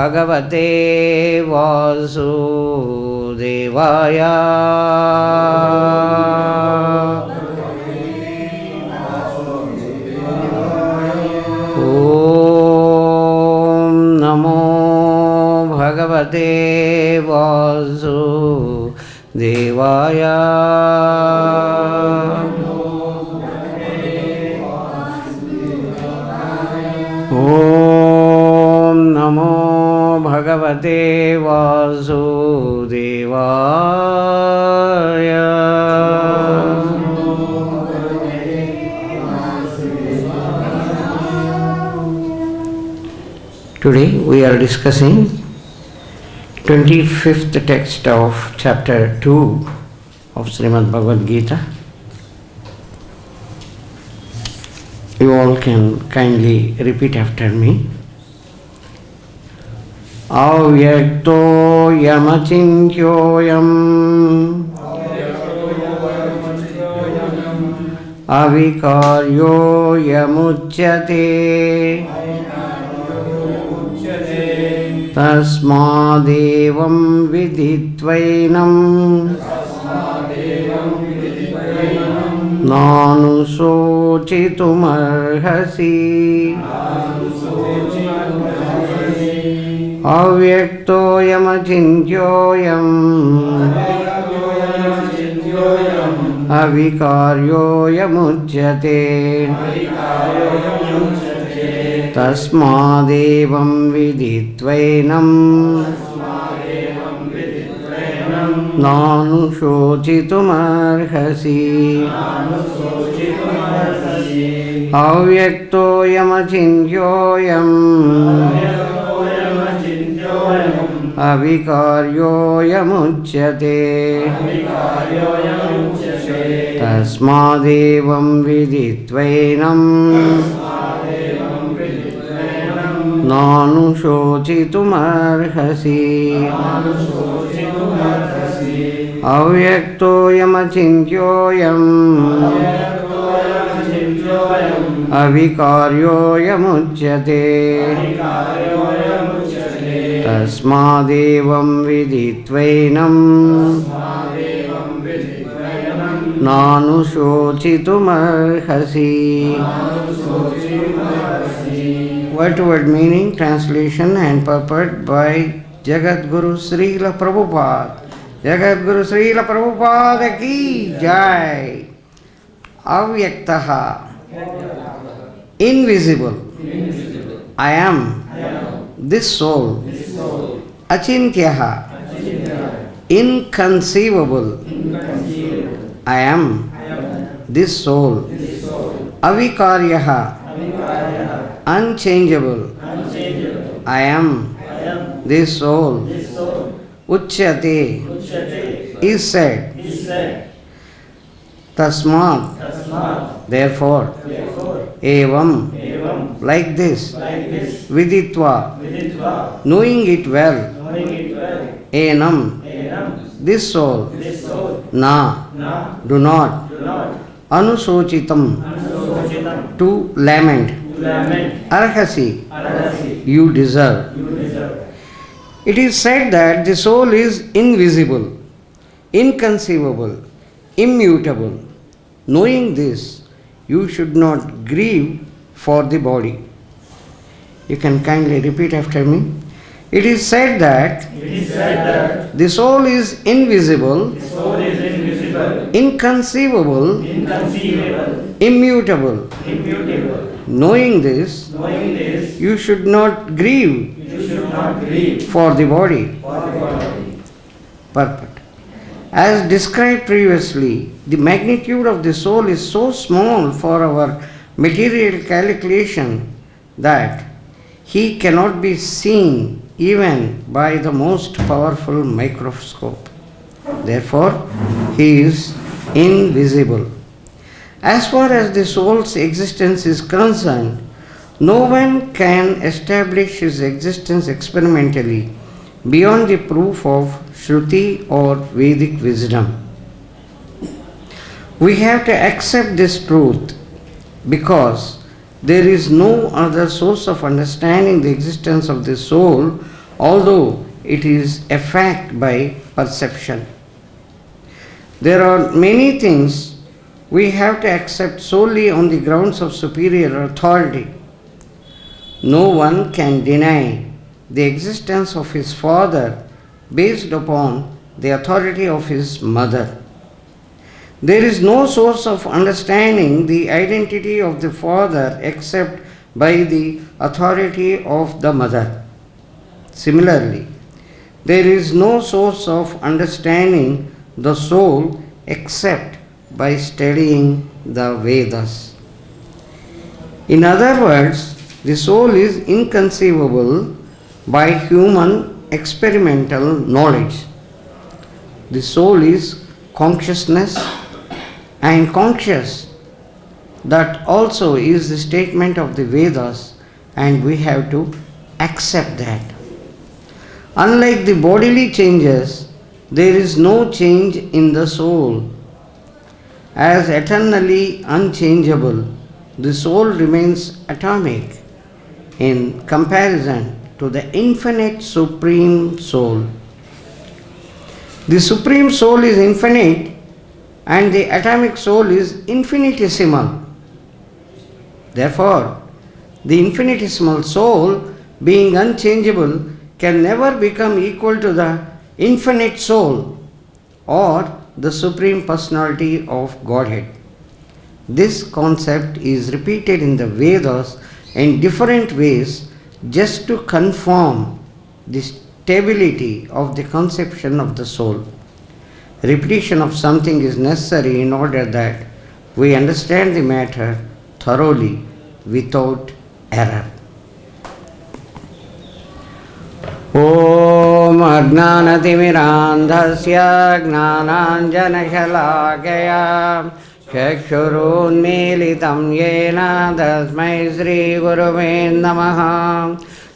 Bhagavate Vasudevaya. Om Namo Bhagavate Vasudevaya. Om Namo Bhagavate Vasudevaya. Today we are discussing 25th text of chapter 2 of Srimad Bhagavad Gita. You all can kindly repeat after me. Avyakto ऽyamacintyo avikāryo ऽymucyate tasmād evam viditvainaṁ nānuśocitum arhasi avyakto ऽyamacintyo avikāryo ऽymucyate tasmād evam viditvainaṁ nānuśocitum arhasi avyakto ऽyamacintyo avikāryo ऽymucyate tasmād evam viditvainaṁ nānuśocitum arhasi avyakto ऽyamacintyo avikāryo ऽymucyate tasmād evam viditvainaṁ nānuśocitum arhasi. Word to word meaning, translation and purport by Jagat Guru Srila Prabhupada. Jagat Guru Srila Prabhupada ki jai. Avyaktaḥ, invisible. I am this soul. Acintyaḥ, inconceivable. I am this soul. Avikāryaḥ, unchangeable. I am this soul. Ucyate is said. Tasmād, therefore. Evam, like this. Viditvā, knowing it well. Enam, this soul. Na, do not. Anuśocitum, to lament. Arhasi, you deserve. It is said that the soul is invisible, inconceivable, immutable. Knowing this, you should not grieve for the body. You can kindly repeat after me. It is said that the soul is invisible, inconceivable, immutable. Knowing this, you should not grieve for the body. Purport. As described previously, the magnitude of the soul is so small for our material calculation that he cannot be seen even by the most powerful microscope. Therefore, he is invisible. As far as the soul's existence is concerned, no one can establish his existence experimentally beyond the proof of śruti or Vedic wisdom. We have to accept this truth because there is no other source of understanding the existence of the soul although it is a fact by perception. There are many things we have to accept solely on the grounds of superior authority. No one can deny the existence of his father based upon the authority of his mother. There is no source of understanding the identity of the father except by the authority of the mother. Similarly, there is no source of understanding the soul except by studying the Vedas. In other words, the soul is inconceivable by human experimental knowledge. The soul is consciousness, and conscious, that also is the statement of the Vedas, and we have to accept that. Unlike the bodily changes, there is no change in the soul. As eternally unchangeable, the soul remains atomic in comparison to the infinite Supreme Soul. The Supreme Soul is infinite and the atomic soul is infinitesimal. Therefore, the infinitesimal soul, being unchangeable, can never become equal to the infinite soul or the Supreme Personality of Godhead. This concept is repeated in the Vedas in different ways just to confirm the stability of the conception of the soul. Repetition of something is necessary in order that we understand the matter thoroughly without error. Om Ajnanatimirandhasya Gnananjanashalakaya Chakshurunmilitam Yena Tasmai Shri Guruve Namaha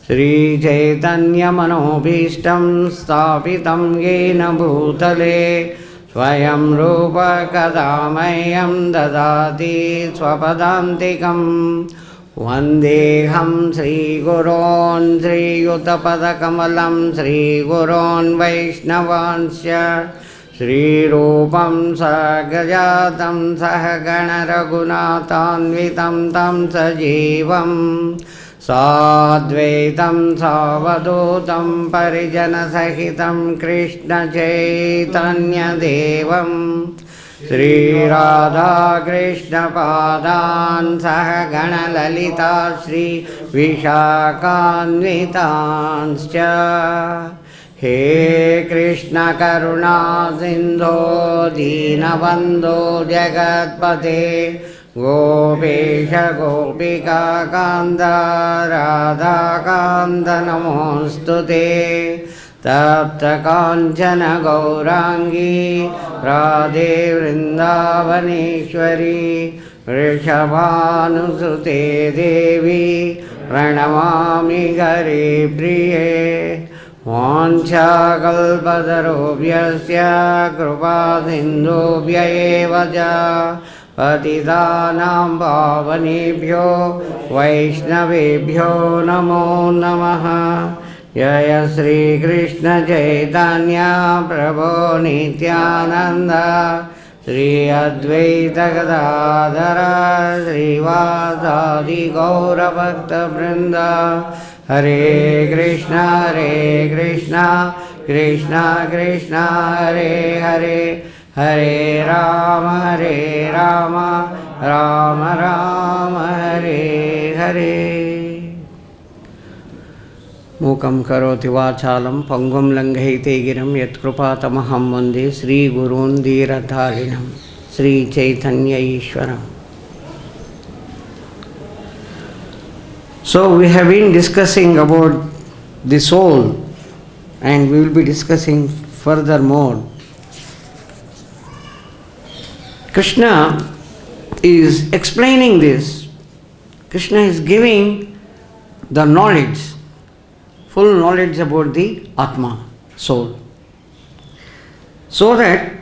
Shri Chaitanya Manobhishtam Sthapitam Yena Bhutale Swayam Rupa Kadamayam Dadati Swapadantikam Vandeham Shri Gurun Shri Yuttapadakamalam Shri Gurun Vaishnavansya Shri Rupam Sagajatam Sahagana Raghunathanvitam Tam Sajivam Sadvaitam Savadutam Parijana Sahitam Krishna Chaitanya Devam Shri Radha Krishna Padan Sahagana Lalita Shri Vishakhanvitanscha He Krishna Karuna Sindho Deenabandho Jagatpate Gopesha Gopika Kanda Radha Kanda Namostute Tapta Kanchana Gaurangi Radhe Vrindavaneshwari Vrishabhanusute Devi Pranamami Gari Priye Vancha kalpatarobhyasya krupadindubhya eva ca patitanam pavanebhyo vaishnavebhyo namo namaha Jaya Sri Krishna Chaitanya Prabhu Nityananda Sri Advaita Gadadhara Sri Vasadi Gaura Bhakta Vrinda Hare Krishna Krishna Krishna Hare Hare Hare Rama Rama Rama Hare Hare Mukam karoti vachalam pangum langhite giram yatkrupatamaham vande Sri Gurun Dhiradharinam Sri Chaitanya Ishwaram. So we have been discussing about the soul and we will be discussing furthermore. Krishna is explaining this. Krishna is giving the knowledge, full knowledge about the Atma, soul. So that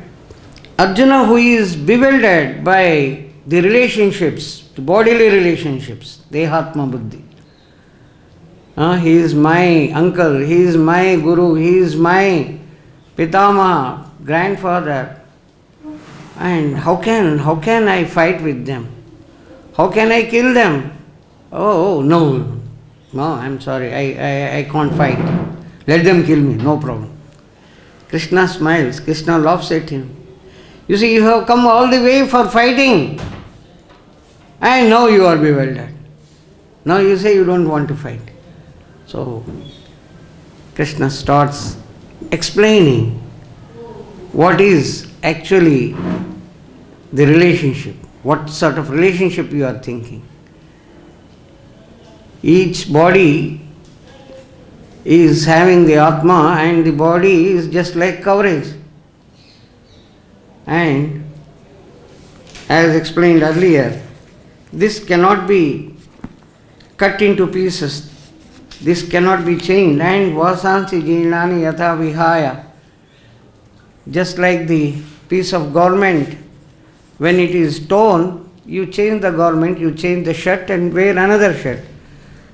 Arjuna, who is bewildered by the relationships, the bodily relationships, Dehatma Buddhi, He is my uncle, he is my guru, he is my pitama, grandfather. And how can I fight with them? How can I kill them? Oh, no, I'm sorry, I can't fight. Let them kill me, no problem. Krishna smiles, Krishna laughs at him. You see, you have come all the way for fighting, and now you are bewildered. Now you say you don't want to fight. So, Krishna starts explaining what is actually the relationship, what sort of relationship you are thinking. Each body is having the Atma, and the body is just like coverage. And as explained earlier, this cannot be cut into pieces. This cannot be changed. And vasansi jīnāni yatha vihāya. Just like the piece of garment, when it is torn, you change the garment, you change the shirt and wear another shirt.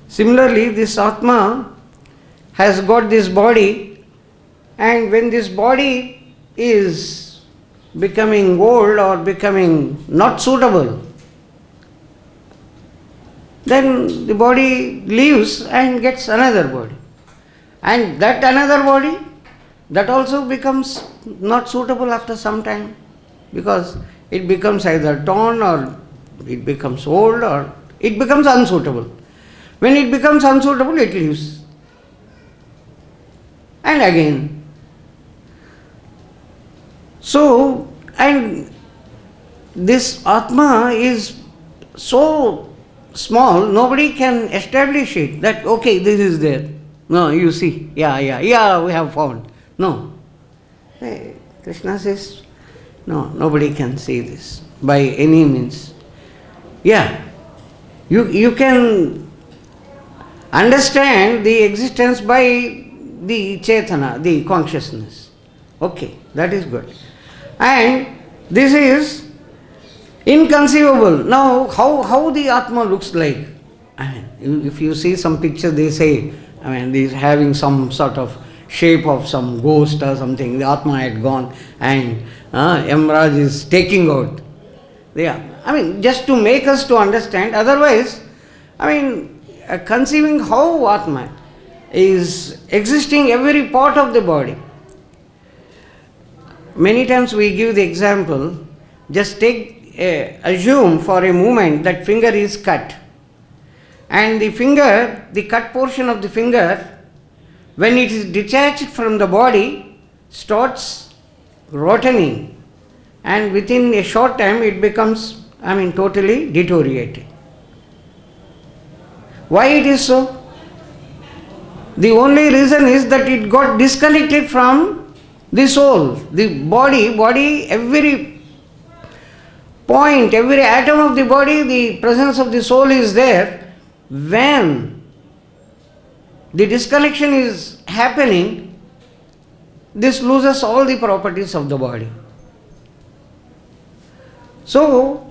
Similarly, this Atma has got this body, and when this body is becoming old or becoming not suitable, then the body leaves and gets another body. And that another body, that also becomes not suitable after some time, because it becomes either torn or it becomes old or it becomes unsuitable. When it becomes unsuitable, it leaves. And again. So, and this Atma is so small, nobody can establish it that, okay, this is there. No, you see, yeah, we have found. No. Hey, Krishna says, no, nobody can see this by any means. Yeah, you can understand the existence by the chetana, the consciousness. Okay, that is good. And this is inconceivable. Now, how the Atma looks like? I mean, if you see some picture, they say, they're having some sort of shape of some ghost or something. The Atma had gone and Yamraj is taking out. Just to make us to understand. Otherwise, conceiving how Atma is existing every part of the body. Many times we give the example, just assume for a moment that finger is cut. And the cut portion of the finger, when it is detached from the body, starts rotting. And within a short time it becomes, totally deteriorated. Why it is so? The only reason is that it got disconnected from the soul. The body, every point, every atom of the body, the presence of the soul is there. When the disconnection is happening, this loses all the properties of the body. So,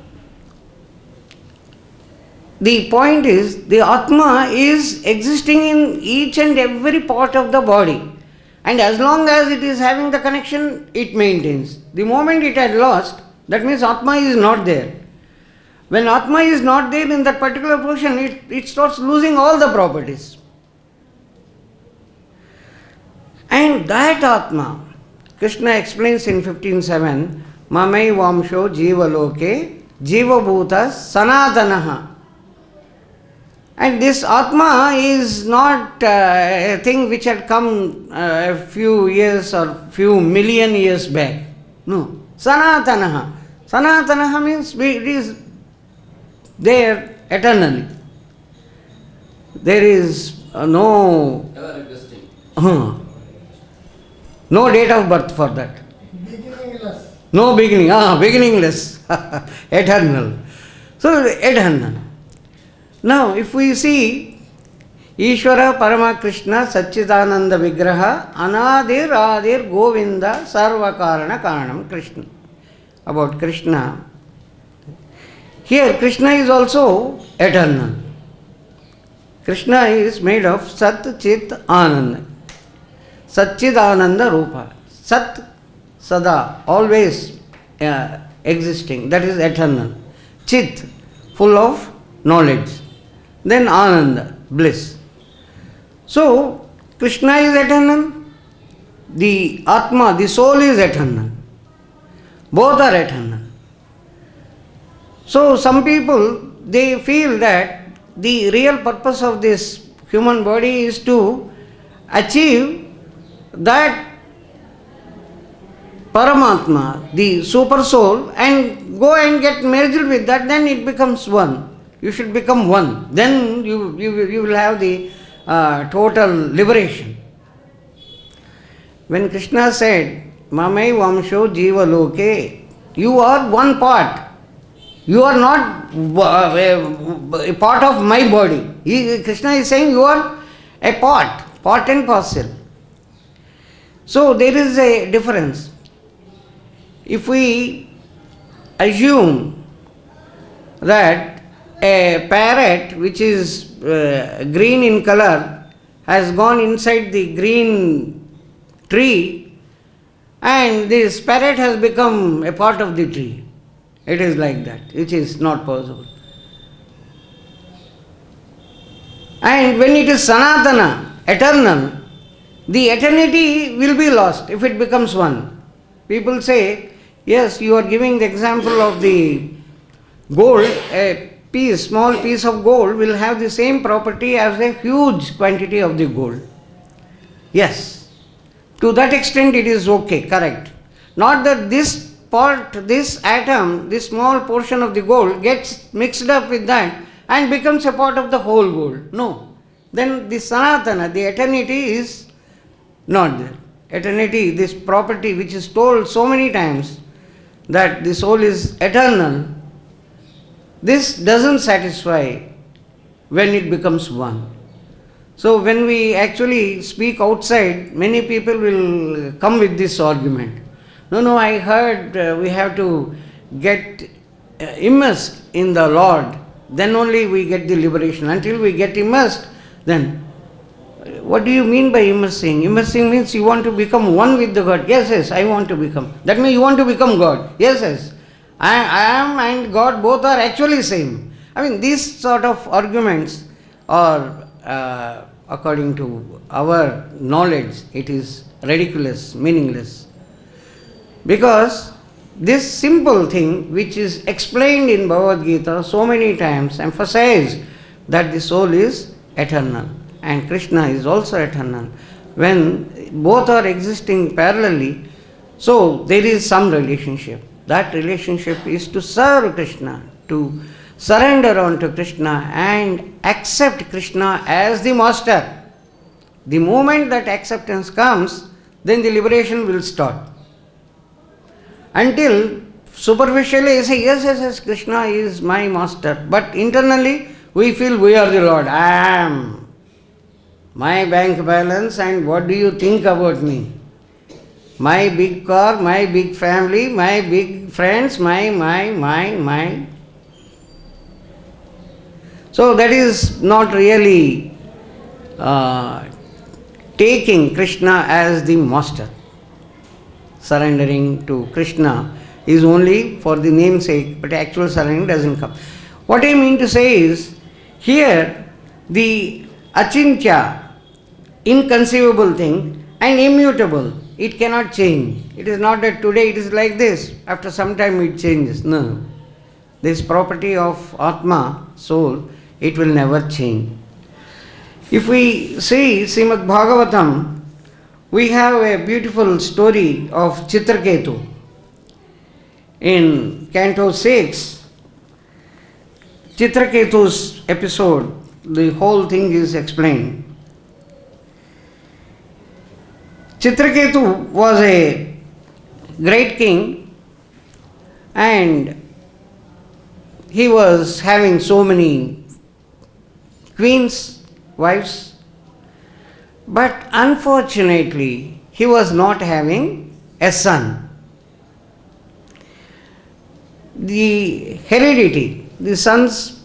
the point is, the Atma is existing in each and every part of the body. And as long as it is having the connection, it maintains. The moment it had lost, that means Atma is not there. When Atma is not there in that particular portion, it starts losing all the properties. And that Atma, Krishna explains in 15.7, Mamai Vamsho Jiva Loke Jiva Bhuta Sanatanaha. And this Atma is not a thing which had come a few years or few million years back. No. Sanatanaha. Sanatanaha means it is there eternally. There is no date of birth for that. Beginningless. No beginning. Beginningless. Eternal. So, eternal. Now, if we see Ishvara Parama Krishna Satchidananda Vigraha Anadir Adir Govinda Sarva Karana Karanam Krishna. About Krishna. Here Krishna is also eternal. Krishna is made of Sat Chit Ananda. Satchid Ananda Rupa. Sat Sada, always existing, that is eternal. Chit, full of knowledge. Then Ananda, bliss. So, Krishna is eternal. The Atma, the soul is eternal. Both are eternal. So, some people, they feel that the real purpose of this human body is to achieve that Paramatma, the super soul, and go and get merged with that, then it becomes one. You should become one. Then you will have the total liberation. When Krishna said, Mamai Vamsho Jiva Loke, you are one part. You are not a part of my body. Krishna is saying you are a part and parcel. So there is a difference. If we assume that a parrot which is green in color has gone inside the green tree and this parrot has become a part of the tree, it is like that, which is not possible. And when it is Sanatana, eternal, the eternity will be lost if it becomes one. People say, yes, you are giving the example of the gold, a small piece of gold will have the same property as a huge quantity of the gold. Yes, to that extent it is okay, correct. Not that this part, this atom, this small portion of the gold gets mixed up with that and becomes a part of the whole gold. No. Then the Sanatana, the eternity is not there. Eternity, this property which is told so many times that the soul is eternal, this doesn't satisfy when it becomes one. So when we actually speak outside, many people will come with this argument. No, I heard we have to get immersed in the Lord, then only we get the liberation. Until we get immersed, then what do you mean by immersing? Immersing means you want to become one with the God. Yes, I want to become. That means you want to become God. Yes. I am and God both are actually same. I mean, these sort of arguments are, according to our knowledge, it is ridiculous, meaningless. Because this simple thing which is explained in Bhagavad Gita so many times emphasized that the soul is eternal and Krishna is also eternal. When both are existing parallelly, so there is some relationship. That relationship is to serve Krishna, to surrender on to Krishna and accept Krishna as the master. The moment that acceptance comes, then the liberation will start. Until superficially you say, yes, Krishna is my master, but internally we feel we are the Lord. I am. My bank balance and what do you think about me? My big car, my big family, my big friends, my. So that is not really taking Krishna as the master. Surrendering to Krishna is only for the namesake, but actual surrendering doesn't come. What I mean to say is, here the acintyaḥ, inconceivable thing, and immutable, it cannot change. It is not that today it is like this, after some time it changes. No. This property of Atma, soul, it will never change. If we see Srimad Bhagavatam, we have a beautiful story of Chitraketu. In Canto 6, Chitraketu's episode, the whole thing is explained. Chitraketu was a great king and he was having so many queens, wives, but unfortunately he was not having a son. The heredity, the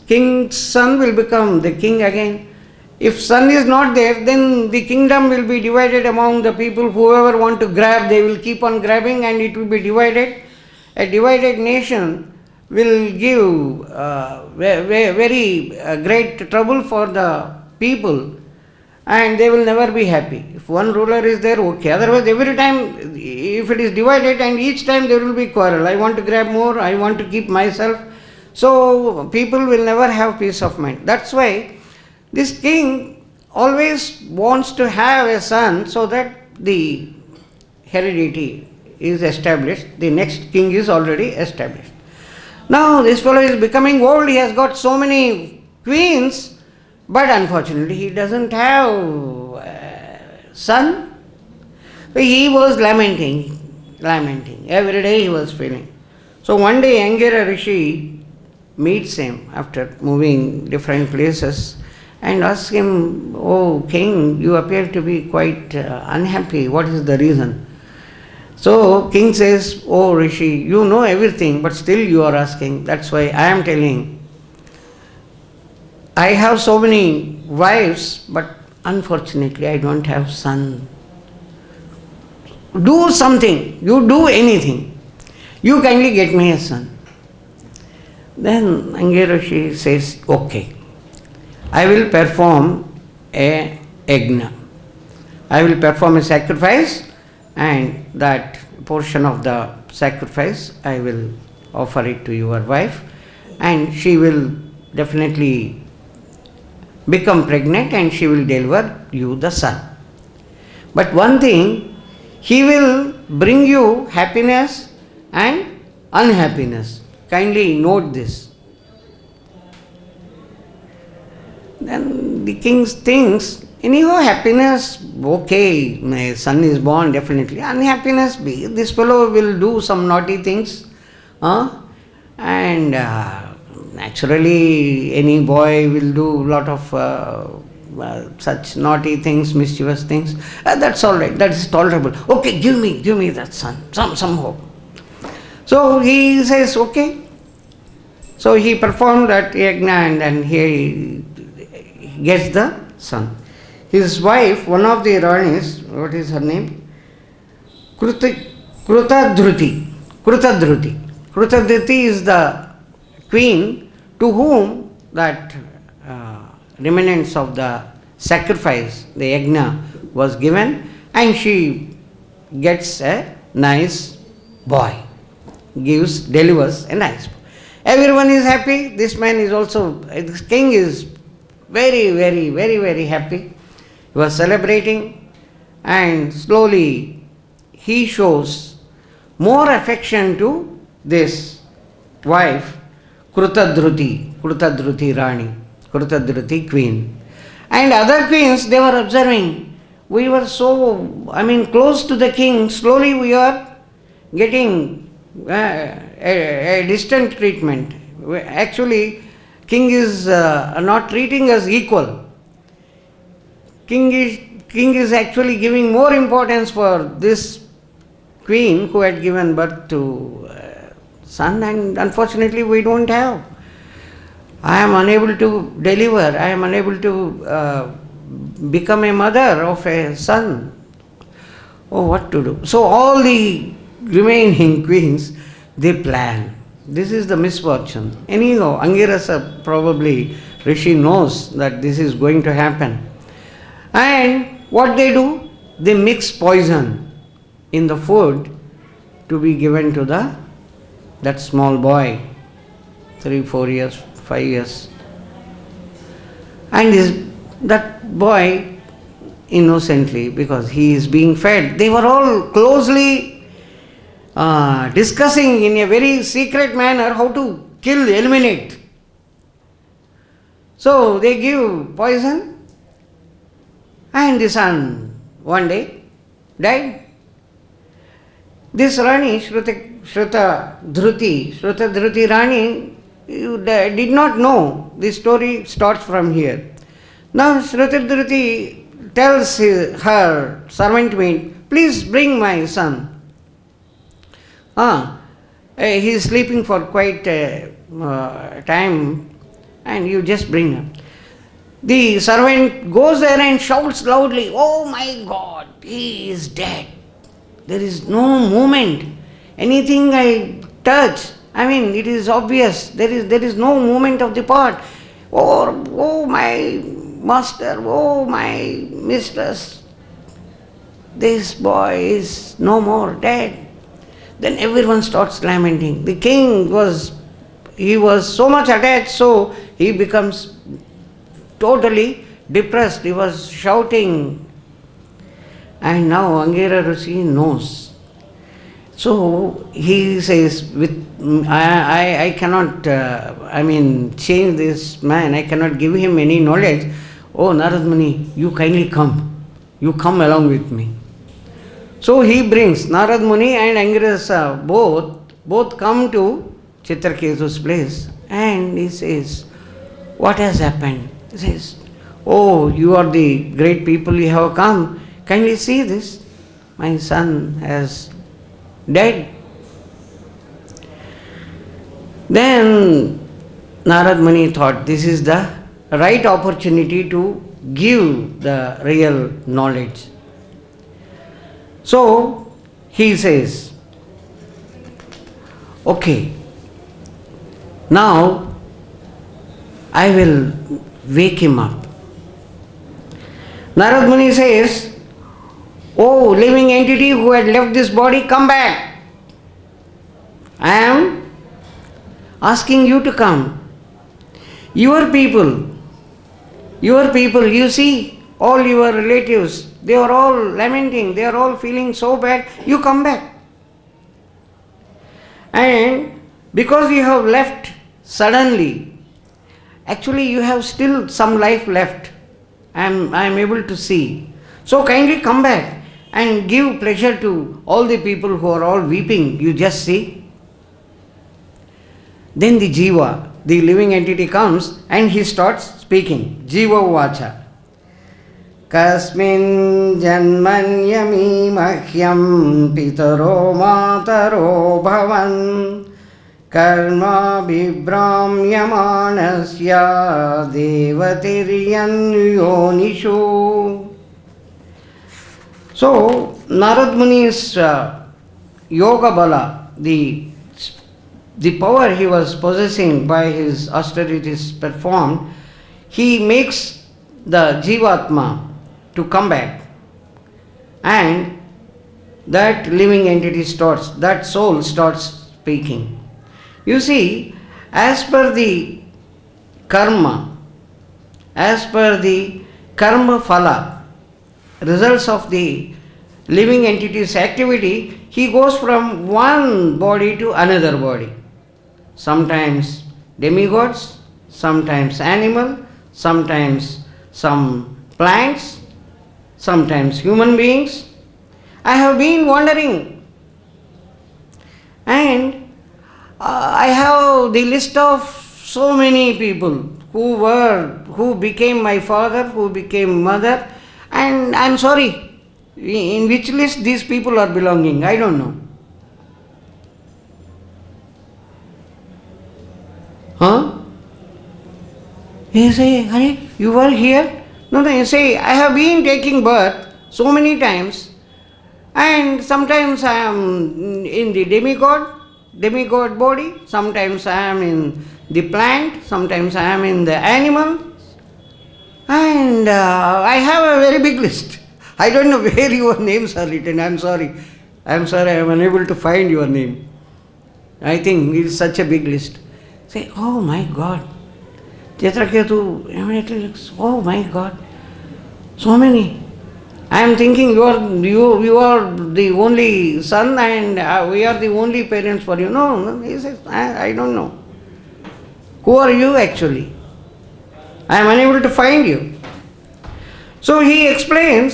king's son will become the king again, If sun is not there, then the kingdom will be divided among the people. Whoever want to grab, they will keep on grabbing and it will be divided. A divided nation will give very great trouble for the people and they will never be happy. If one ruler is there, okay. Otherwise, every time, if it is divided and each time there will be quarrel. I want to grab more, I want to keep myself. So, people will never have peace of mind. That's why this king always wants to have a son so that the heredity is established. The next king is already established. Now this fellow is becoming old, he has got so many queens, but unfortunately he doesn't have a son. So he was lamenting. Every day he was feeling. So one day Angira Rishi meets him after moving different places and asks him, "Oh king, you appear to be quite unhappy. What is the reason?" So king says, "Oh Rishi, you know everything, but still you are asking. That's why I am telling. I have so many wives, but unfortunately I don't have son. Do something, you do anything. You kindly get me a son." Then Angira Rishi says, "Okay, I will perform a yajna. I will perform a sacrifice, and that portion of the sacrifice I will offer it to your wife, and she will definitely become pregnant and she will deliver you the son. But one thing, he will bring you happiness and unhappiness. Kindly note this." Then the king thinks, anyhow, happiness, okay, my son is born, definitely. Unhappiness, this fellow will do some naughty things. And naturally, any boy will do a lot of such naughty things, mischievous things. That's all right, that is tolerable. Okay, give me that son, somehow. So he says, okay. So he performed that yajna and then he gets the son. His wife, one of the Ranis, what is her name? Krutadruti. Krutadruti is the queen to whom that remnants of the sacrifice, the yajna, was given, and she gets a nice boy, delivers a nice boy. Everyone is happy. This man is also, this king is very happy. He was celebrating, and slowly he shows more affection to this wife, Krutadruti Rani, Krutadruti queen. And other queens, they were observing, we were so, close to the king, slowly we are getting a distant treatment. Actually, king is not treating us equal. King is actually giving more importance for this queen who had given birth to son, and unfortunately we don't have. I am unable to deliver. I am unable to become a mother of a son. Oh, what to do? So all the remaining queens, they plan. This is the misfortune. Anyhow, Angirasa probably, Rishi knows that this is going to happen. And what they do? They mix poison in the food to be given to that small boy, 3, 4 years, 5 years. And that boy, innocently, because he is being fed, they were all closely discussing in a very secret manner how to eliminate. So they give poison, and the son one day died. This Rani, Shrutadruti Rani, did not know. This story starts from here. Now Shrutadruti tells her servant maid, please bring my son. He is sleeping for quite a time, and you just bring him. the servant goes there and shouts loudly, "Oh my God, he is dead. There is no movement. Anything I touch, it is obvious. There is no movement of the part. Oh my master, oh my mistress, this boy is no more, dead." Then everyone starts lamenting. The king was so much attached, so he becomes totally depressed. He was shouting. And now Angira Rishi knows. So he says, I cannot, change this man. I cannot give him any knowledge. "Oh, Narad Muni, you kindly come. You come along with me." So he brings Narad Muni and Angirasa both come to Chitraketu's place, and he says, "What has happened?" He says, "Oh, you are the great people, you have come. Kindly see this. My son has died." Then Narad Muni thought this is the right opportunity to give the real knowledge. So he says, "Okay, now I will wake him up." Narad Muni says, "Oh, living entity who had left this body, come back. I am asking you to come. Your people, you see, all your relatives, they are all lamenting, they are all feeling so bad. You come back. And because you have left suddenly, actually you have still some life left. I am able to see. So kindly come back and give pleasure to all the people who are all weeping. You just see." Then the jiva, the living entity, comes and he starts speaking. Jiva uvacha. "Kasmin janmanyami mahyam pitaro mataro bhavan karma vibramyamanasya devatiryan yonishu." So Narad Muni's yoga bala, the power he was possessing by his austerities performed, he makes the jivatma to come back, and that living entity that soul starts speaking. You see, as per the karma phala, results of the living entity's activity, he goes from one body to another body. Sometimes demigods, sometimes animal, sometimes some plants, sometimes human beings. I have been wondering, and I have the list of so many people who became my father, who became mother, and I am sorry, in which list these people are belonging, I don't know. Huh? You say, "Hare, you were here?" No, you say, "I have been taking birth so many times, and sometimes I am in the demigod body, sometimes I am in the plant, sometimes I am in the animal, and I have a very big list. I don't know where your names are written. I am sorry, I am unable to find your name. I think it is such a big list." Say, "Oh my God." Chitraketu immediately looks, "Oh my God, so many. I am thinking you are the only son, and we are the only parents for you." No, he says, I don't know. Who are you actually? I am unable to find you." So he explains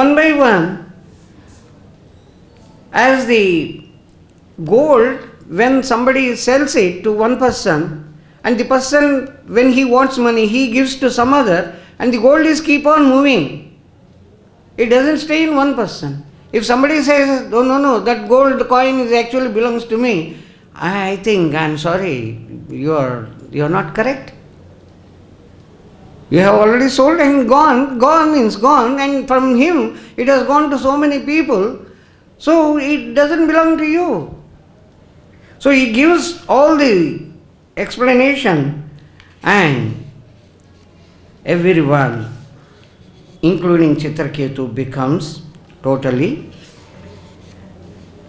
one by one, as the gold, when somebody sells it to one person, and the person, when he wants money, he gives to some other, and the gold is keep on moving. It doesn't stay in one person. If somebody says, "Oh, no, that gold coin is actually belongs to me," I think, "I'm sorry, you are not correct. You have already sold and gone. Gone means gone, and from him it has gone to so many people. So it doesn't belong to you. So he gives all the explanation, and everyone, including Chitraketu, becomes totally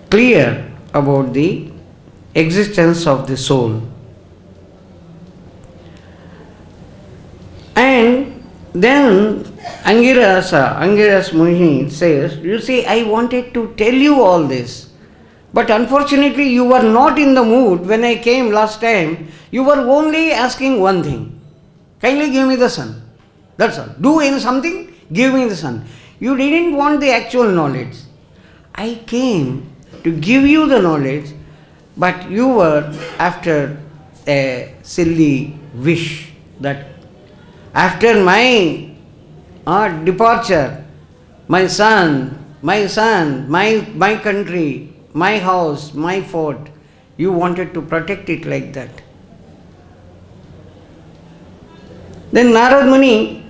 clear about the existence of the soul. And then Angiras Muni says, you see, I wanted to tell you all this, but unfortunately you were not in the mood when I came last time. You were only asking one thing. Kindly give me the sun. That's all. Do something, give me the sun. You didn't want the actual knowledge. I came to give you the knowledge, but you were after a silly wish that after my departure, my son, my country, my house, my fort, you wanted to protect it like that. Then Narad Muni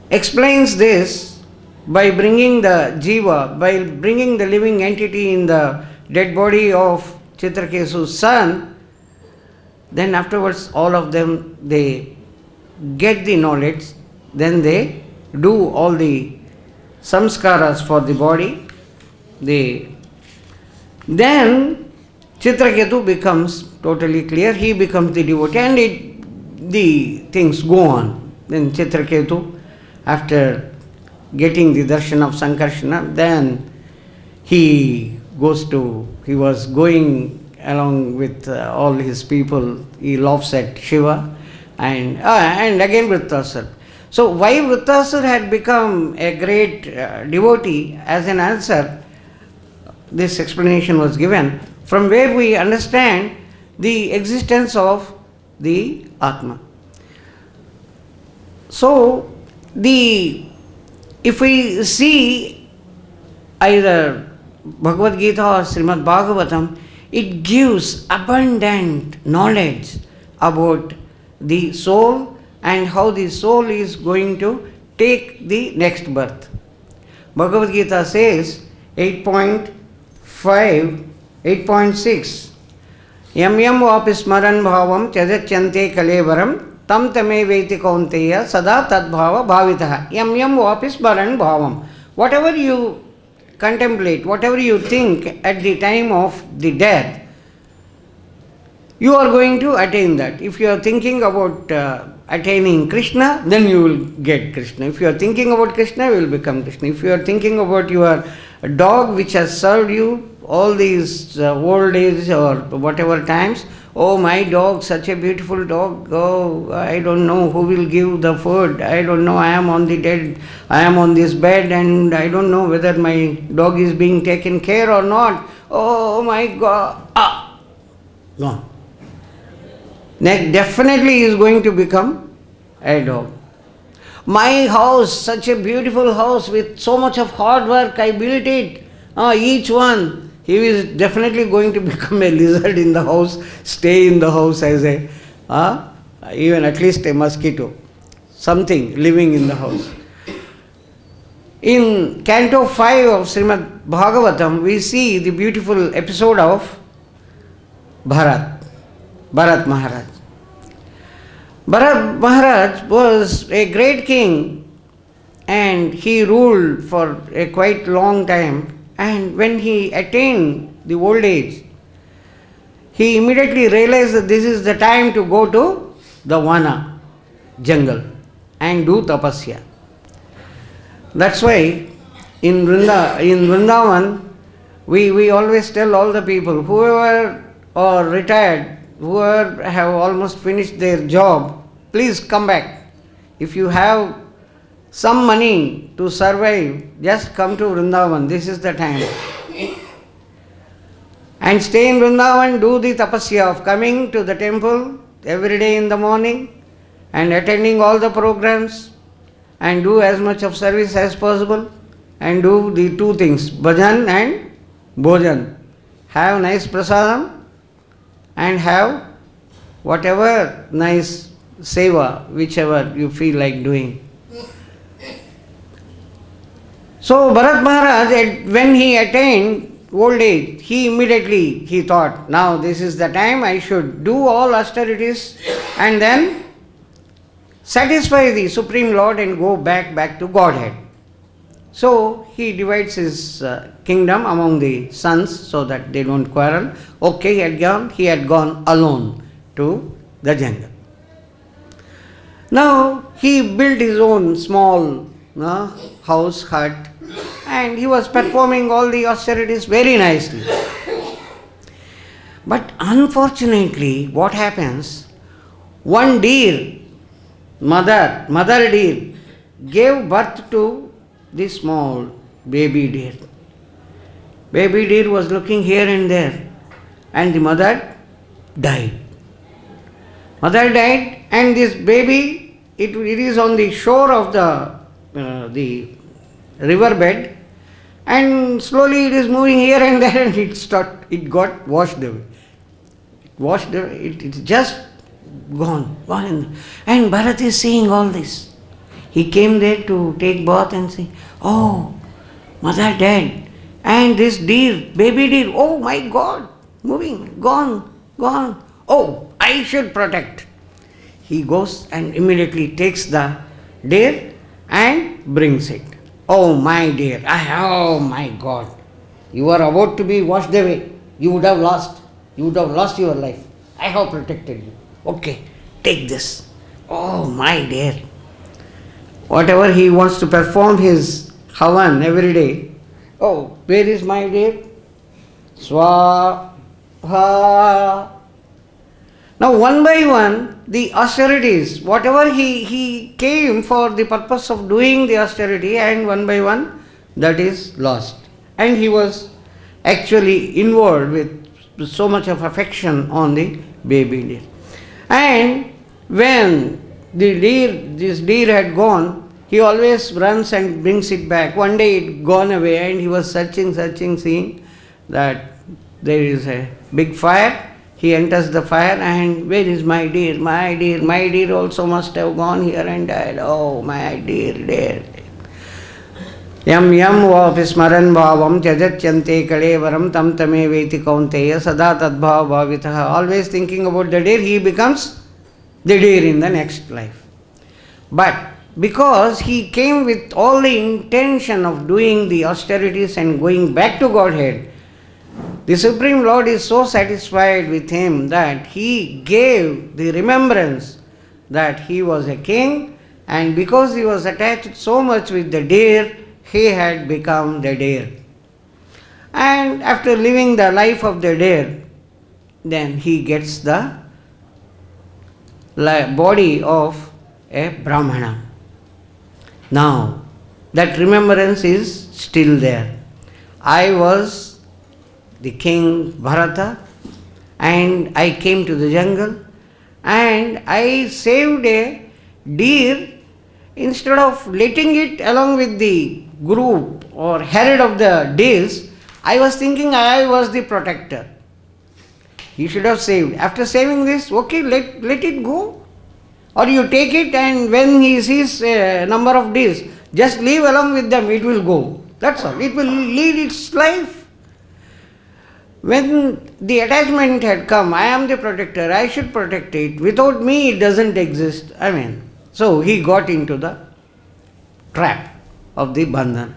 explains this by bringing the jiva, by bringing the living entity in the dead body of Chitraketu's son. Then afterwards all of them, they get the knowledge, then they do all the samskaras for the body. Then Chitraketu becomes totally clear, he becomes the devotee, and the things go on. Then Chitraketu, after getting the darshan of Sankarshana, then he was going along with all his people, he laughs at Shiva, and again Vritrasur. So why Vritrasur had become a great devotee, as an answer, this explanation was given, from where we understand the existence of the Atma. So if we see either Bhagavad Gita or Srimad Bhagavatam, it gives abundant knowledge about the soul and how the soul is going to take the next birth. Bhagavad Gita says 8.6 Yam vapi smaran bhavam tyajachyante kalevaram tam tame veti kaunteya sada tadbhava bhavitaḥ. Yam vapi smaran bhavam. Whatever you contemplate, whatever you think at the time of the death, you are going to attain that. If you are thinking about attaining Krishna, then you will get Krishna. If you are thinking about Krishna, you will become Krishna. If you are thinking about your dog which has served you all these old age or whatever times, oh my dog, such a beautiful dog, oh I don't know who will give the food, I don't know, I am on the dead, I am on this bed and I don't know whether my dog is being taken care or not, oh my God, gone. Next, definitely he is going to become a dog. My house, such a beautiful house with so much of hard work, I built it, each one. He is definitely going to become a lizard in the house, stay in the house as even at least a mosquito, something living in the house. In Canto 5 of Srimad Bhagavatam, we see the beautiful episode of Bharat Maharaj. Bharat Maharaj was a great king and he ruled for a quite long time. And when he attained the old age, he immediately realized that this is the time to go to the vana, jungle, and do tapasya. That's why in Vrindavan, we always tell all the people, whoever are retired, whoever have almost finished their job, please come back. If you have some money to survive, just come to Vrindavan, this is the time. And stay in Vrindavan, do the tapasya of coming to the temple every day in the morning and attending all the programs and do as much of service as possible and do the two things, bhajan and bhojan. Have nice prasadam and have whatever nice seva, whichever you feel like doing. So Bharat Maharaj, when he attained old age, he thought, now this is the time I should do all austerities and then satisfy the Supreme Lord and go back to Godhead. So he divides his kingdom among the sons so that they don't quarrel. Okay, he had gone alone to the jungle. Now he built his own small house, hut, and he was performing all the austerities very nicely. But unfortunately, what happens? One deer, mother deer, gave birth to this small baby deer. Baby deer was looking here and there, and the mother died. Mother died, and this baby, it is on the shore of the riverbed, and slowly it is moving here and there, and it got washed away. It's just gone. And Bharat is seeing all this. He came there to take bath and say, oh, mother dead. And this deer, baby deer, oh my God, moving, gone. Oh, I should protect. He goes and immediately takes the deer and brings it. Oh my dear, oh my God, you are about to be washed away. You would have lost your life. I have protected you. Okay, take this. Oh my dear. Whatever he wants to perform his havan every day. Oh, where is my dear? Swaha. Now one by one, the austerities, whatever he came for the purpose of doing the austerity, and one by one that is lost. And he was actually involved with so much of affection on the baby deer. And when this deer had gone, he always runs and brings it back. One day it gone away, and he was searching, seeing that there is a big fire. He enters the fire, and where is my deer? My deer also must have gone here and died. Oh, my dear. Yam vapi smaran bhavam tyajachyante kalevaram tam tame veti kaunteya sada tadbhava bhavitaha. Always thinking about the deer, he becomes the deer in the next life. But because he came with all the intention of doing the austerities and going back to Godhead, the Supreme Lord is so satisfied with him that he gave the remembrance that he was a king, and because he was attached so much with the deer, he had become the deer. And after living the life of the deer, then he gets the body of a Brahmana. Now, that remembrance is still there. I was the king Bharata, and I came to the jungle, and I saved a deer. Instead of letting it along with the group or herd of the deers, I was thinking I was the protector. He should have saved. After saving this, okay, let it go. Or you take it, and when he sees a number of deers, just leave along with them, it will go. That's all. It will lead its life. When the attachment had come, I am the protector, I should protect it. Without me, it doesn't exist. So he got into the trap of the bandhan.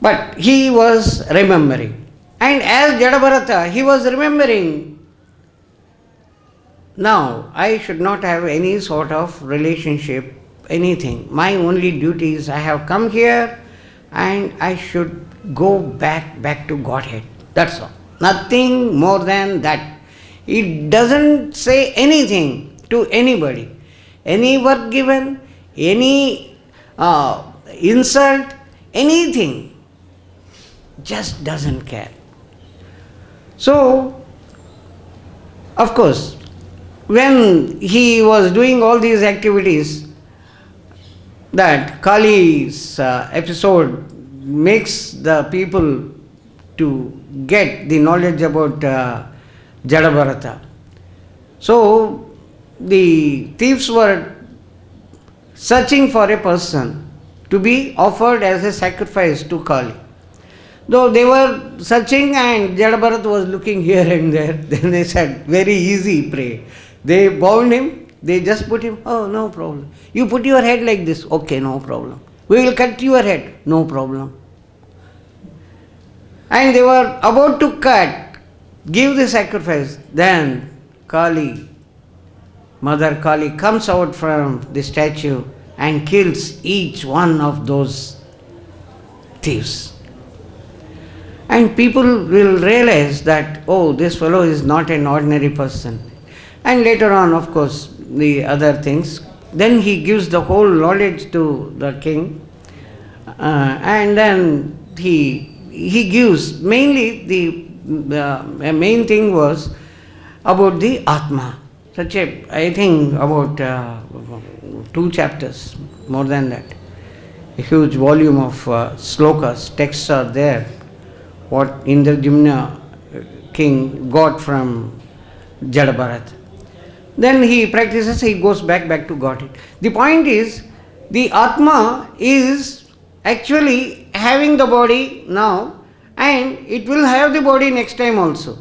But he was remembering. And as Jadabharata, he was remembering, now I should not have any sort of relationship, anything. My only duty is I have come here and I should go back to Godhead. That's all. Nothing more than that. It doesn't say anything to anybody. Any work given, any insult, anything, just doesn't care. So, of course, when he was doing all these activities, that Kali's episode makes the people to get the knowledge about Jadabharata. So, the thieves were searching for a person to be offered as a sacrifice to Kali. Though they were searching and Jadabharat was looking here and there, then they said, very easy prey. They bound him, they just put him, oh, no problem. You put your head like this, okay, no problem. We will cut your head, no problem. And they were about to cut, give the sacrifice. Then Kali, Mother Kali comes out from the statue and kills each one of those thieves. And people will realize that, oh, this fellow is not an ordinary person. And later on, of course, the other things. Then he gives the whole knowledge to the king. And then he gives, mainly the main thing was about the Atma. Such a, I think about 2 chapters, more than that. A huge volume of slokas, texts are there. What Indradyumna king got from Jadabharat. Then he practices, he goes back to Godhead. The point is, the Atma is actually having the body now, and it will have the body next time also.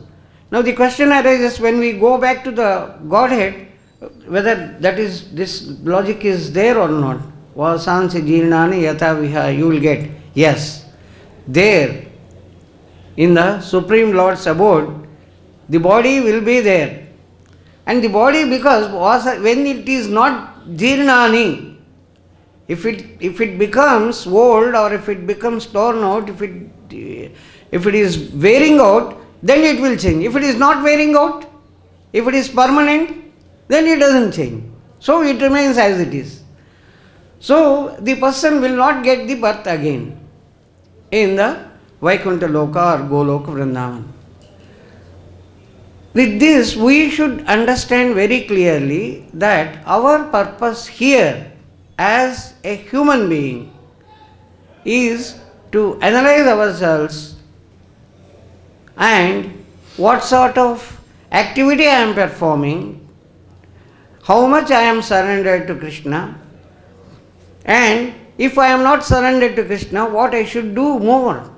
Now the question arises, when we go back to the Godhead, whether that is, this logic is there or not. Vasansi jirnani yatha viha, you will get, yes, there in the Supreme Lord's abode, the body will be there. And the body, because when it is not jirnani, if it becomes old or if it becomes torn out, if it is wearing out, then it will change. If it is not wearing out, if it is permanent, then it doesn't change. So it remains as it is. So the person will not get the birth again in the Vaikuntha Loka or Goloka Vrindavan. With this, we should understand very clearly that our purpose here as a human being is to analyze ourselves and what sort of activity I am performing, how much I am surrendered to Krishna, and if I am not surrendered to Krishna, what I should do more,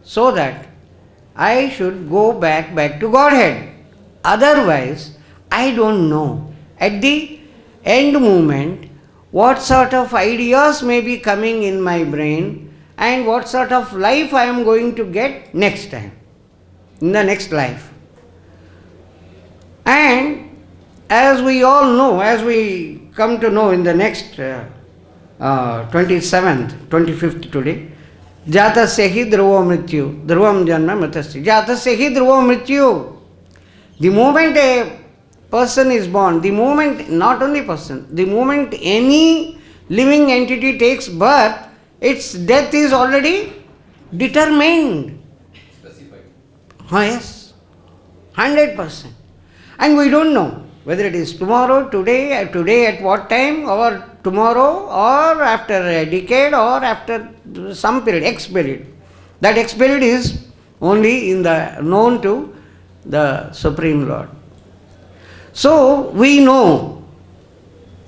so that I should go back to Godhead. Otherwise, I don't know at the end moment what sort of ideas may be coming in my brain and what sort of life I am going to get next time, in the next life. And as we all know, as we come to know in the next 27th, 25th today, Jatasya hi dhruvo mrityu, dhruvam janma matasya. Jatasya hi dhruvo mrityu. The moment a person is born, the moment, not only person, the moment any living entity takes birth, its death is already determined. Specified. Oh yes, 100%. And we don't know whether it is tomorrow, today at what time, or tomorrow, or after a decade, or after some period, X period. That X period is only known to the Supreme Lord. So we know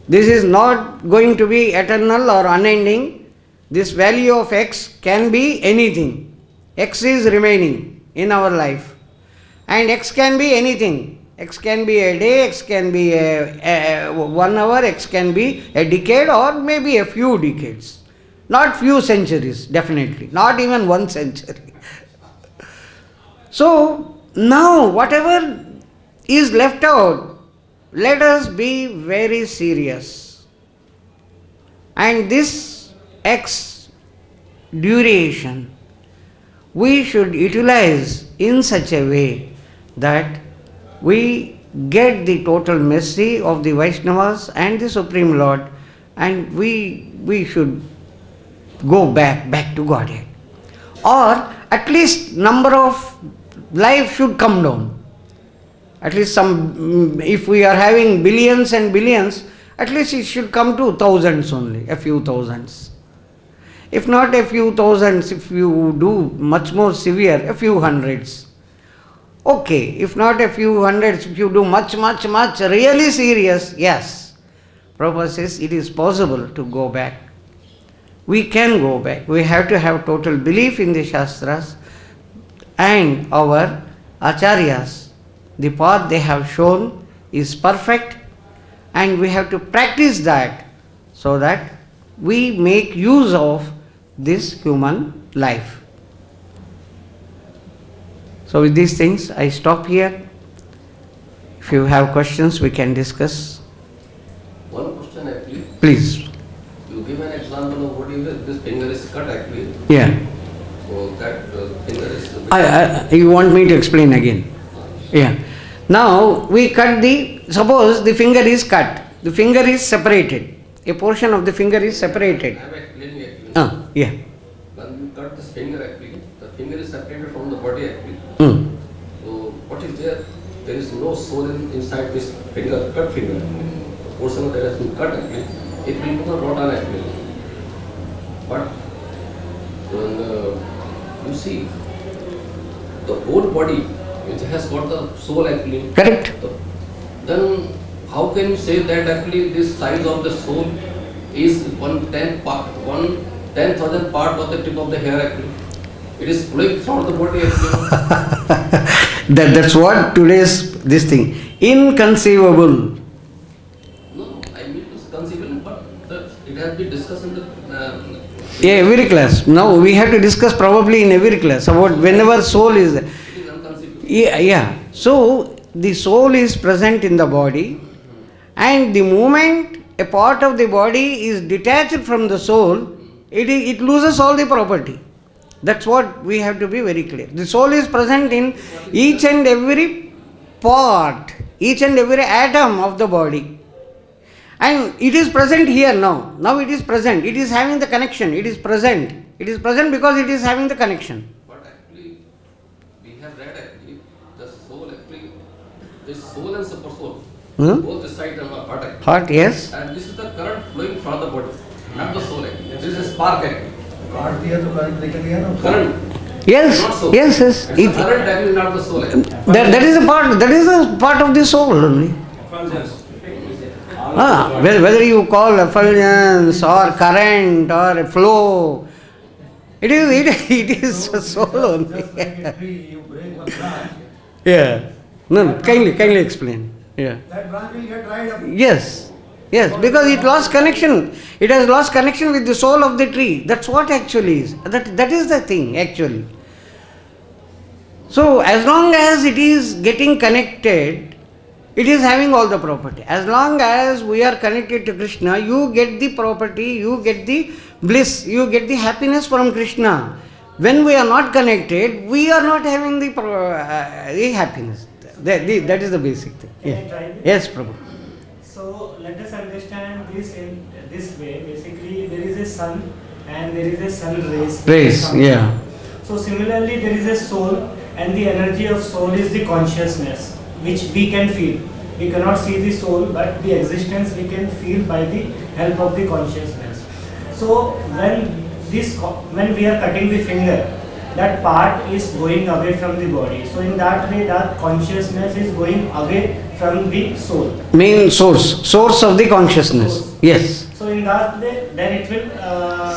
this is not going to be eternal or unending. This value of X can be anything. X is remaining in our life. And X can be anything. X can be a day, X can be a 1 hour, X can be a decade, or maybe a few decades. Not few centuries, definitely. Not even 1 century. So now whatever is left out, let us be very serious. And this X duration we should utilize in such a way that we get the total mercy of the Vaishnavas and the Supreme Lord, and we should go back to Godhead. Or at least number of life should come down. At least some, if we are having billions and billions, at least it should come to thousands only, a few thousands. If not a few thousands, if you do much more severe, a few hundreds. Okay, if not a few hundreds, if you do much, really serious, yes. Prabhupada says it is possible to go back. We can go back. We have to have total belief in the Shastras and our acharyas. The path they have shown is perfect, and we have to practice that so that we make use of this human life. So with these things, I stop here. If you have questions, we can discuss. One question actually. Please. You give an example of what is this finger is cut actually. Yeah. So that finger is... You want me to explain again? Yeah. Now, we cut suppose the finger is cut. The finger is separated. A portion of the finger is separated. I am explaining actually. Yeah. When you cut this finger actually, the finger is separated from the body actually. So what is there? There is no soul inside this finger, cut finger. The portion that has been cut actually, it will become rotten actually. But when you see the whole body which has got the soul actually. Correct. Then how can you say that actually this size of the soul is 1/10,000 part of the tip of the hair actually? It is flowing throughout the body actually. That's what today's this thing. Inconceivable. No, I mean it's conceivable, but it has been discussed in the... Every class. Now we have to discuss probably in every class about whenever soul is... It is unconceivable. Yeah. So the soul is present in the body, and the moment a part of the body is detached from the soul, it loses all the property. That's what we have to be very clear. The soul is present in each and every part, each and every atom of the body. And it is present here now. Now it is present. It is having the connection. It is present. It is present because it is having the connection. But actually, we have read actually, the soul actually, this soul and super soul, both the side and heart actually. Heart, yes. And this is the current flowing from the body, not the soul actually. This is a spark actually. Current. Yes, Not soul. yes. It's the current actually, not the soul actually. That is a part of the soul only. Whether you call effulgence or current or a flow, it is a soul only. Yeah. No, kindly explain. Yeah. That branch will get dried up. Yes, because it lost connection. It has lost connection with the soul of the tree. That's what actually is. That is the thing actually. So as long as it is getting connected, it is having all the property. As long as we are connected to Krishna, you get the property, you get the bliss, you get the happiness from Krishna. When we are not connected, we are not having the happiness. That is the basic thing. Can I try this? Yes, Prabhu. So let us understand this in this way. Basically, there is a sun and there is a sun rays. Yeah. So similarly, there is a soul, and the energy of soul is the consciousness, which we can feel. We cannot see the soul, but the existence we can feel by the help of the consciousness. So when we are cutting the finger, that part is going away from the body. So in that way, that consciousness is going away from the soul. Main source of the consciousness. Yes. So in that way, then it will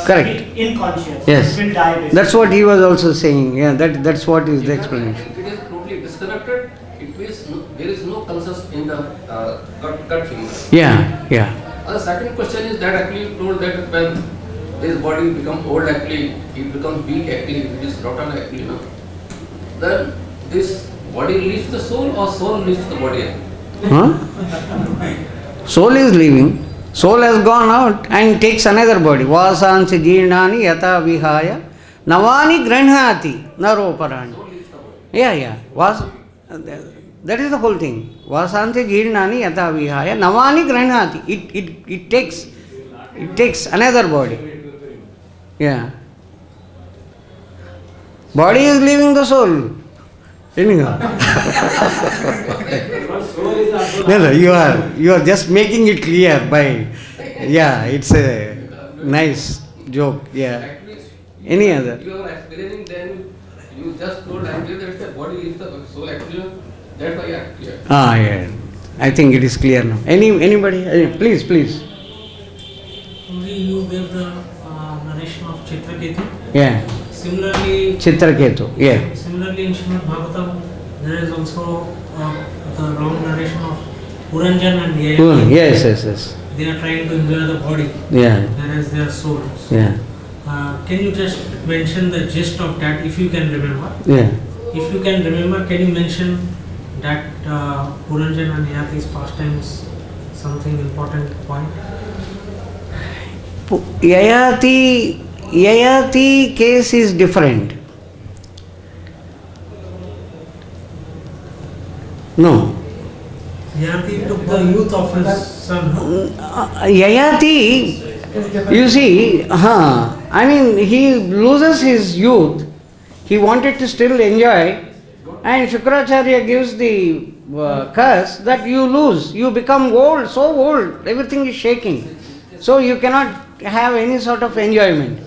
Correct. be inconscious. Yes. It will die basically. That's what he was also saying. Yeah, that's what is the explanation. If it is totally disconnected, it means there is no conscious in the cut finger. Yeah. The second question is that actually you told that when this body becomes old actually, it becomes weak actually, it is rotten actually, no? Then this body leaves the soul or soul leaves the body actually? Huh? Soul is leaving. Soul has gone out and takes another body. Vasansi jirnani yata vihaya navani granhati naroparani. Soul leaves the body. Yeah. That is the whole thing. Vasansi jirnani yata vihaya navani granhati. It takes another body. Yeah. Body is leaving the soul. Anyhow. No, you are just making it clear by, yeah, it's a nice joke. Yeah. Actually, Any other? you are explaining then You just told actually that the body is the soul actually. That's why I act clear. Ah, yeah. I think it is clear now. Anybody? Please, please. Only you gave the narration of Chitraketu. Yeah. Similarly, Chitraketu. Yeah. Similarly, in Srimad Bhagavatam, there is also the wrong narration of Puranjan and Yayati. Yes. They are trying to enjoy the body, Yeah. whereas they are souls. Yeah. Can you just mention the gist of that, if you can remember? Yeah. If you can remember, can you mention that Puranjan and Yayati's pastimes, something important point? Yayati case is different. No. Yayati took the youth of his son. Yayati, you see, I mean, he loses his youth. He wanted to still enjoy, and Shukracharya gives the curse that you lose, you become old, so old, everything is shaking. So you cannot have any sort of enjoyment.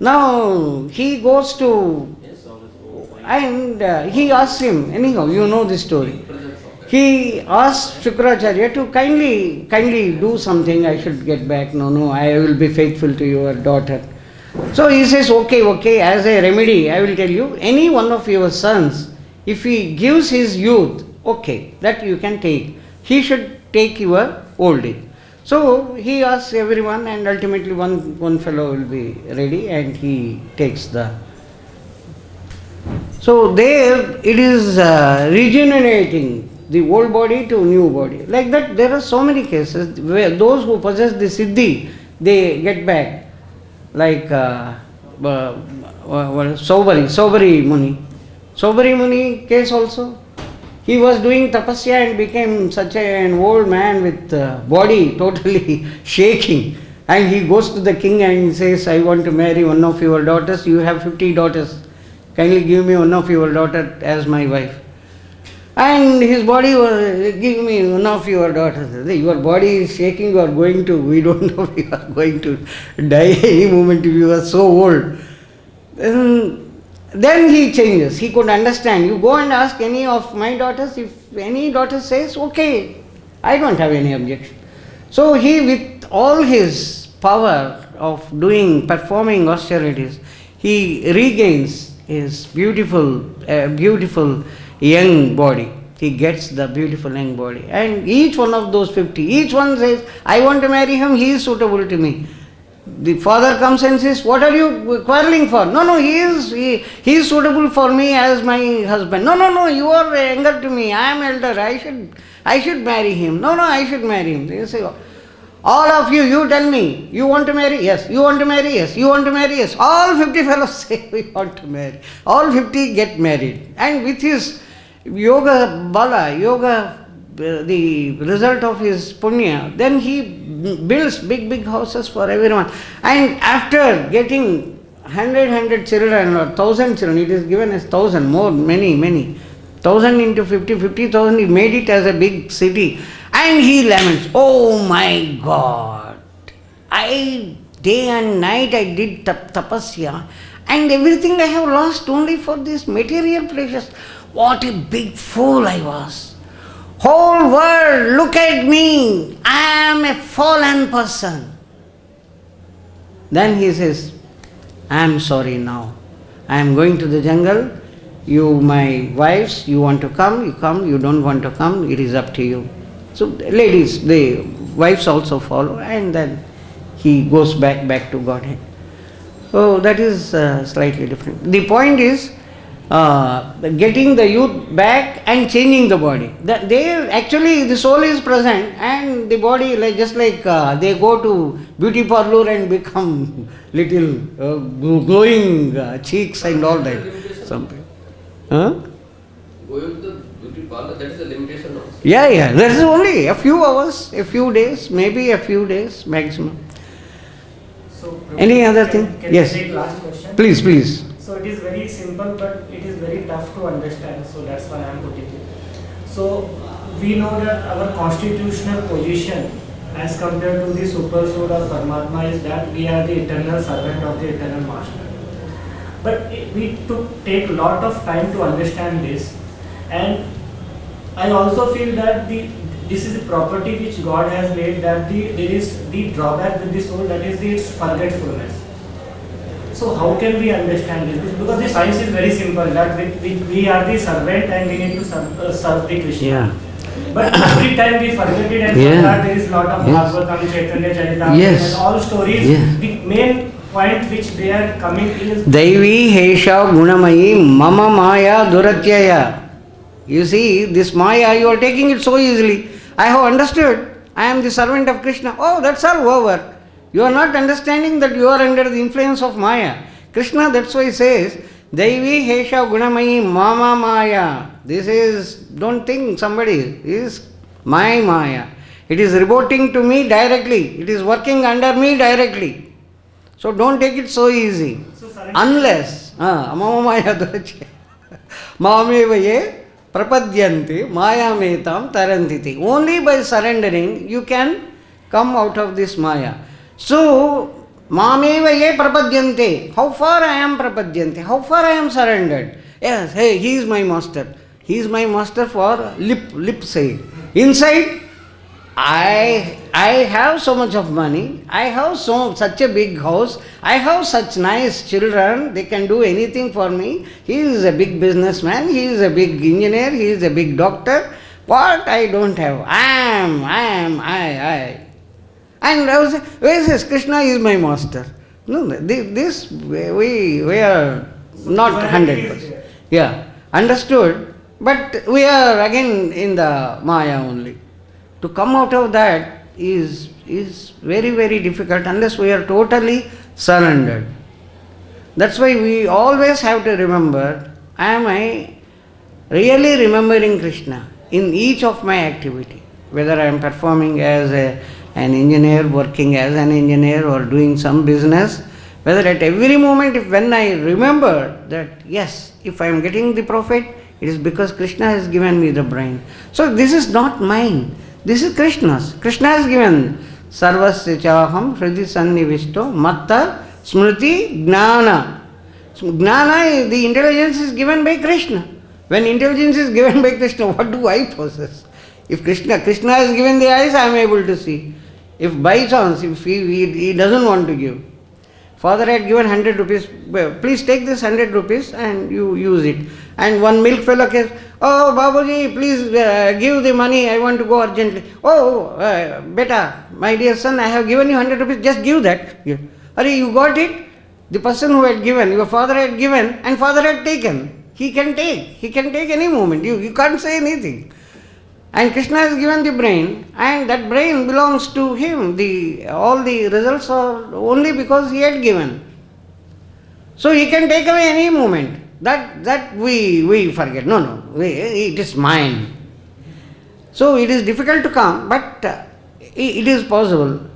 Now he goes to, and he asks him, anyhow, you know this story. He asks Shukracharya to kindly do something, I should get back. No, I will be faithful to your daughter. So he says, okay, as a remedy, I will tell you, any one of your sons, if he gives his youth, okay, that you can take. He should take your old age. So he asks everyone, and ultimately one fellow will be ready, and he takes the. So there it is regenerating the old body to new body. Like that, there are so many cases where those who possess the siddhi, they get back. Like Sobari Muni. Sobari Muni case also. He was doing tapasya and became such an old man with body totally shaking. And he goes to the king and says, I want to marry one of your daughters. You have 50 daughters. Kindly give me one of your daughters as my wife. And his body was, give me one of your daughters. Your body is shaking, we don't know if you are going to die any moment if you are so old. Then he changes, he could understand. You go and ask any of my daughters, if any daughter says, okay, I don't have any objection. So he, with all his power of performing austerities, he regains his beautiful young body. He gets the beautiful young body. And each one of those 50, each one says, I want to marry him, he is suitable to me. The father comes and says, what are you quarreling for? No, he is suitable for me as my husband. No, you are younger to me, I am elder, I should marry him. No, I should marry him. They say, all of you, you tell me, you want to marry? Yes. You want to marry? Yes. You want to marry? Yes. All 50 fellows say, we want to marry. All 50 get married. And with his yoga bala, the result of his punya, then he builds big houses for everyone. And after getting 100 children or 1,000 children, it is given as 1,000, more, many. 1,000 into 50,000, he made it as a big city. And he laments, oh my God, day and night I did tapasya, and everything I have lost only for this material pleasures. What a big fool I was. Whole world, look at me, I am a fallen person. Then he says, I am sorry now. I am going to the jungle. You, my wives, you want to come, you come. You don't want to come, it is up to you. So ladies, the wives also follow, and then he goes back to Godhead. So that is slightly different. The point is getting the youth back and changing the body. Actually the soul is present, and the body, just like they go to beauty parlor and become little glowing cheeks and all that. Something. Going to the beauty parlor, that is a limitation also. Yeah, that is only a few hours, a few days, maybe a few days maximum. So, any other thing? Can Yes. I take last question? Please. So it is very simple, but it is very tough to understand. So that's why I am putting it. So we know that our constitutional position, as compared to the super soul or Paramatma, is that we are the eternal servant of the eternal master. But we take a lot of time to understand this, and I also feel that this is a property which God has made, that there is the drawback with the soul, that is its forgetfulness. So how can we understand this? Because the science is very simple, that we are the servant and we need to serve the Krishna. Yeah. But every time we forget it, and for that there is a lot of Bhagavatam, Chaitanya Charitamrita, and all stories. The main point which they are coming is Daivi Hesha Gunamayi Mama Maya Duratyaya. You see, this Maya, you are taking it so easily. I have understood, I am the servant of Krishna. Oh, that's all over. You are not understanding that you are under the influence of Maya. Krishna, that's why he says, Daivi Hesha Gunamayi Mama Maya. This is, don't think somebody, this is my Maya. It is reporting to me directly. It is working under me directly. So don't take it so easy. Unless, Mama Maya Durachya. Mamamevaye prapadyanti mayametam tarantiti. Only by surrendering you can come out of this Maya. So, Mamevaye prapadyante. How far I am prapadyante? How far I am surrendered? Yes, hey, he is my master. He is my master for lip side. Inside, I have so much of money. I have such a big house. I have such nice children. They can do anything for me. He is a big businessman. He is a big engineer. He is a big doctor. What I don't have? I. And I was saying, where is this? Krishna is my master. No, this we are not 100%. Yeah, understood. But we are again in the Maya only. To come out of that is very, very difficult unless we are totally surrendered. That's why we always have to remember, am I really remembering Krishna in each of my activity? Whether I am performing as an engineer, working as an engineer, or doing some business, whether at every moment when I remember that, yes, if I am getting the profit, it is because Krishna has given me the brain. So this is not mine. This is Krishna's. Krishna has given sarvasya chaham hridi sannivishto matta smruti gnana. So gnana, the intelligence is given by Krishna. When intelligence is given by Krishna, what do I possess? If Krishna has given the eyes, I am able to see. If by chance, if he doesn't want to give. Father had given 100 rupees, please take this 100 rupees and you use it. And one milk fellow says, oh Babuji, please give the money, I want to go urgently. Oh, beta, my dear son, I have given you 100 rupees, just give that. Arey, you got it? The person who had given, your father had given and father had taken. He can take any moment, you can't say anything. And Krishna has given the brain, and that brain belongs to him. All the results are only because he had given. So he can take away any moment. That we forget. No, it is mine. So it is difficult to come, but it is possible.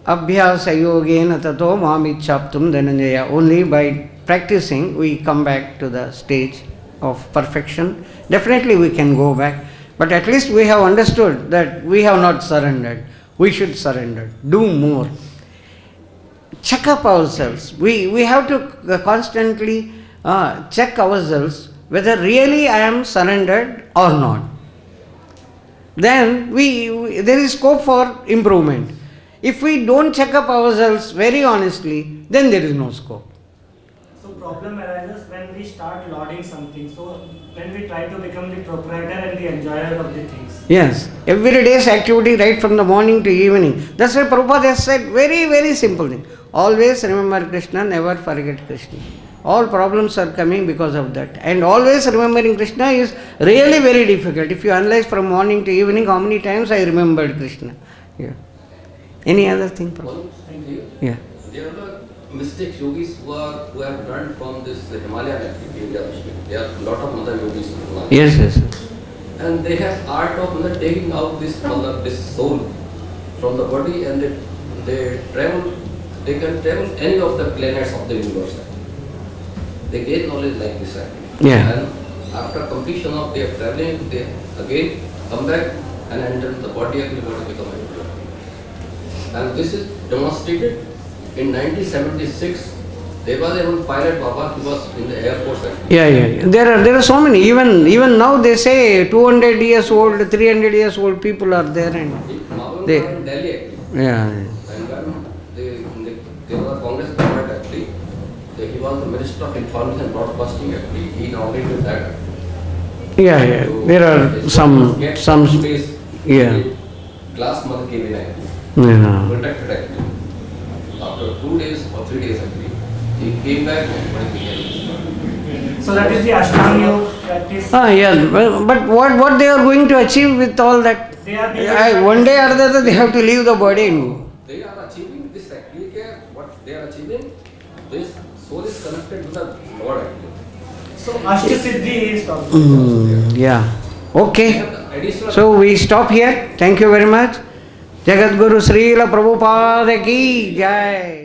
Abhyasa yogena tato mamichaptum dhananjaya. Only by practicing we come back to the stage of perfection. Definitely we can go back. But at least we have understood that we have not surrendered. We should surrender. Do more. Check up ourselves. We have to constantly check ourselves whether really I am surrendered or not. Then there is scope for improvement. If we don't check up ourselves very honestly, then there is no scope. So problem arises when we start lauding something. So when we try to become the proprietor and the enjoyer of the things. Yes, every day's activity right from the morning to evening. That's why Prabhupada has said very, very simple thing. Always remember Krishna, never forget Krishna. All problems are coming because of that. And always remembering Krishna is really very difficult. If you analyze from morning to evening, how many times I remembered Krishna. Yeah. Any other thing? Thank you. Yeah. There are mystic yogis who have learned from this Himalayan activity, India. There are a lot of other yogis in Himalaya. Yes. And they have art of taking out this soul from the body, and they can travel any of the planets of the universe. They gain knowledge like this actually. Yeah. And after completion of their traveling, they again come back and enter the body and the body become immutable. And this is demonstrated in 1976 There was even pilot Baba, he was in the Air Force actually. Yeah. There are so many. Even now they say 200 years old, 300 years old people are there, and They in Delhi actually. yeah. And there was a Congress government actually. He was the Minister of Information and Broadcasting actually. He nominated that. Yeah. So There are some space. yeah. Glass mother came in actually. Yeah. Protected actually. After 2 days or 3 days actually, he came back and became. So that is the Ashtanga Yoga practice. Yeah. But what they are going to achieve with all that? They are One day or the other they have to leave the body and go. They are achieving this actually. What they are achieving, this soul is connected to the Lord actually. So Ashtasiddhi is talking. Yeah. Okay. Additional So we stop here. Thank you very much. Jagadguru Srila Prabhupada ki Jai.